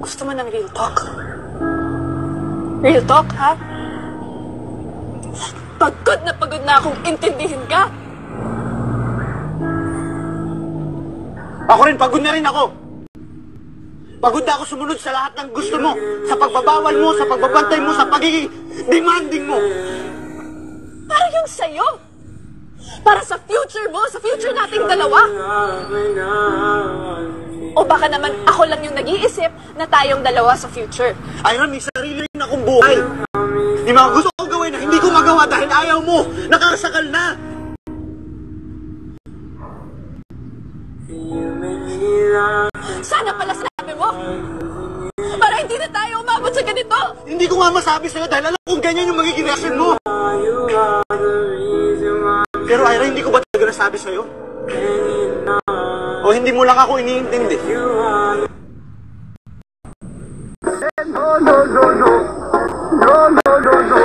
Gusto mo ng real talk? Real talk, ha? Pagod na akong intindihin ka. Ako rin, pagod na rin ako. Pagod na ako sumunod sa lahat ng gusto mo, sa pagbabawal mo, sa pagbabantay mo, sa pagiging demanding mo. Para yung sa'yo. Para sa future mo, sa future nating dalawa. O baka naman ako lang yung nag-iisip na tayong dalawa sa future. Ira, may sarili rin akong buhay. May mga gusto kong gawin na hindi ko magawa dahil ayaw mo. Nakakasakal na. Sana pala sinabi mo. Para hindi na tayo umabot sa ganito. Hindi ko nga masabi sa'yo dahil alam kong ganyan yung magiging reaction mo. Pero Ira, hindi ko ba talaga nasabi sa'yo? O hindi mo lang ako iniintindi? No, no, no, no. No, no, no, no.